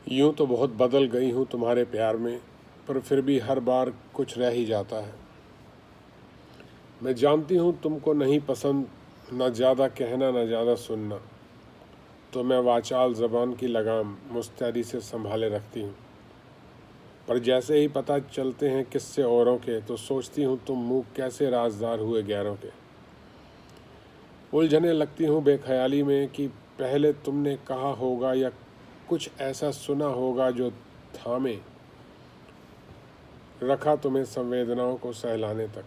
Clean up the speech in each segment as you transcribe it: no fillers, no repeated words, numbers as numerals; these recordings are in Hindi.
यूँ तो बहुत बदल गई हूँ तुम्हारे प्यार में, पर फिर भी हर बार कुछ रह ही जाता है। मैं जानती हूँ तुमको नहीं पसंद, न ज़्यादा कहना न ज़्यादा सुनना, तो मैं वाचाल ज़बान की लगाम मुस्तैदी से संभाले रखती हूँ। पर जैसे ही पता चलते हैं किस्से औरों के, तो सोचती हूँ तुम मुँह कैसे राजदार हुए गैरों के। उलझने लगती हूँ बेख्याली में कि पहले तुमने कहा होगा या कुछ ऐसा सुना होगा जो थामे रखा तुम्हें संवेदनाओं को सहलाने तक।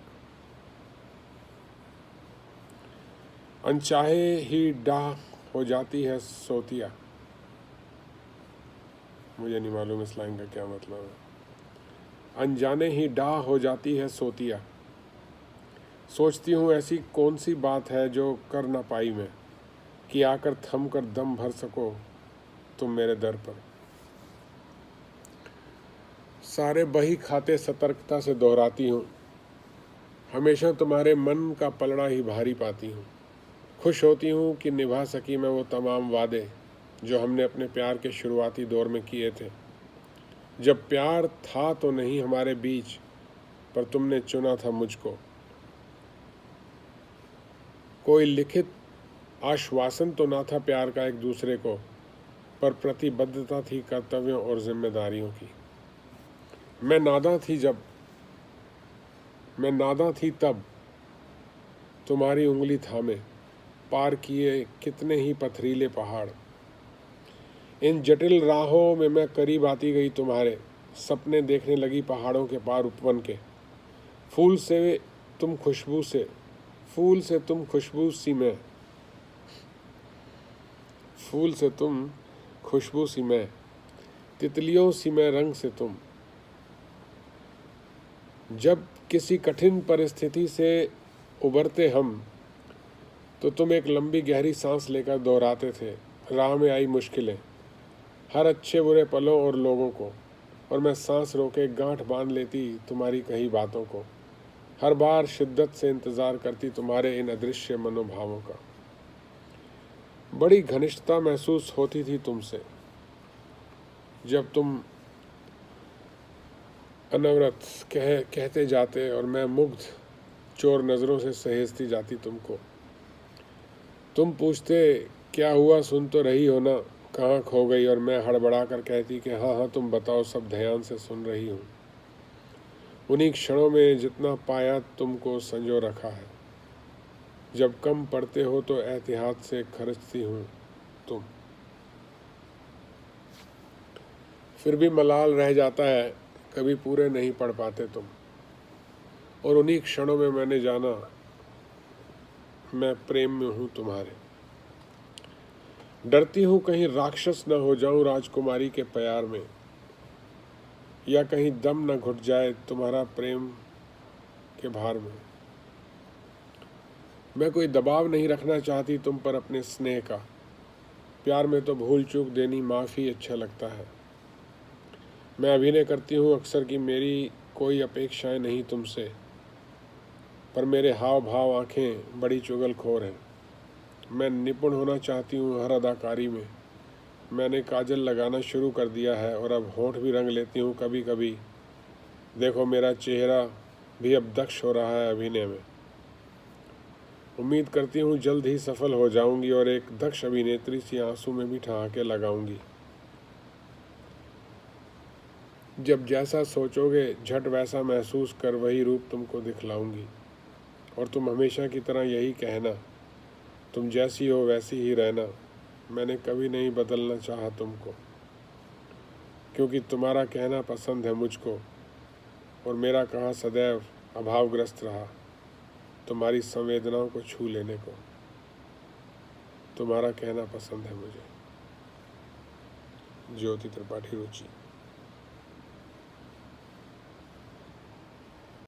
अनचाहे ही डाह हो जाती है सोतिया। मुझे नहीं मालूम इस लाइन का क्या मतलब है। अनजाने ही डाह हो जाती है सोतिया। सोचती हूँ ऐसी कौन सी बात है जो कर ना पाई मैं, कि आकर थम कर दम भर सको तुम मेरे दर पर। सारे बही खाते सतर्कता से दोहराती हूँ, हमेशा तुम्हारे मन का पलड़ा ही भारी पाती हूँ। खुश होती हूँ कि निभा सकी मैं वो तमाम वादे जो हमने अपने प्यार के शुरुआती दौर में किए थे। जब प्यार था तो नहीं हमारे बीच, पर तुमने चुना था मुझको। कोई लिखित आश्वासन तो ना था प्यार का एक दूसरे को, पर प्रतिबद्धता थी कर्तव्यों और जिम्मेदारियों की। मैं नादां थी तब तुम्हारी उंगली थामे पार किए कितने ही पथरीले पहाड़। इन जटिल राहों में मैं करीब आती गई तुम्हारे, सपने देखने लगी पहाड़ों के पार उपवन के। फूल से तुम खुशबू सी मैं, तितलियों सी मैं रंग से तुम। जब किसी कठिन परिस्थिति से उबरते हम, तो तुम एक लंबी गहरी सांस लेकर दोहराते थे राह में आई मुश्किलें, हर अच्छे बुरे पलों और लोगों को। और मैं सांस रोके गांठ बांध लेती तुम्हारी कही बातों को, हर बार शिद्दत से इंतज़ार करती तुम्हारे इन अदृश्य मनोभावों का। बड़ी घनिष्ठता महसूस होती थी तुमसे, जब तुम अनवरत कहते जाते और मैं मुग्ध चोर नज़रों से सहेजती जाती तुमको। तुम पूछते क्या हुआ, सुन तो रही हो ना, कहाँ खो गई, और मैं हड़बड़ा कर कहती कि हाँ हाँ तुम बताओ, सब ध्यान से सुन रही हूँ। उन्हीं क्षणों में जितना पाया तुमको संजो रखा है, जब कम पड़ते हो तो एहतियात से खर्चती हूँ तुम। फिर भी मलाल रह जाता है, कभी पूरे नहीं पढ़ पाते तुम। और उन्हीं क्षणों में मैंने जाना मैं प्रेम में हूँ तुम्हारे। डरती हूँ कहीं राक्षस न हो जाऊं राजकुमारी के प्यार में, या कहीं दम न घुट जाए तुम्हारा प्रेम के भार में। मैं कोई दबाव नहीं रखना चाहती तुम पर अपने स्नेह का, प्यार में तो भूल चूक देनी माफ़ी अच्छा लगता है। मैं अभिनय करती हूँ अक्सर कि मेरी कोई अपेक्षाएं नहीं तुमसे, पर मेरे हाव भाव आंखें बड़ी चुगलखोर हैं। मैं निपुण होना चाहती हूँ हर अदाकारी में। मैंने काजल लगाना शुरू कर दिया है और अब होंठ भी रंग लेती हूँ कभी कभी। देखो मेरा चेहरा भी अब दक्ष हो रहा है अभिनय में। उम्मीद करती हूँ जल्द ही सफल हो जाऊंगी और एक दक्ष अभिनेत्री सी आंसू में भी ठहाके लगाऊंगी। जब जैसा सोचोगे झट वैसा महसूस कर वही रूप तुमको दिखलाऊंगी, और तुम हमेशा की तरह यही कहना, तुम जैसी हो वैसी ही रहना। मैंने कभी नहीं बदलना चाहा तुमको, क्योंकि तुम्हारा कहना पसंद है मुझको, और मेरा कहा सदैव अभावग्रस्त रहा तुम्हारी संवेदनाओं को छू लेने को। तुम्हारा कहना पसंद है मुझे। ज्योति त्रिपाठी, रुचि।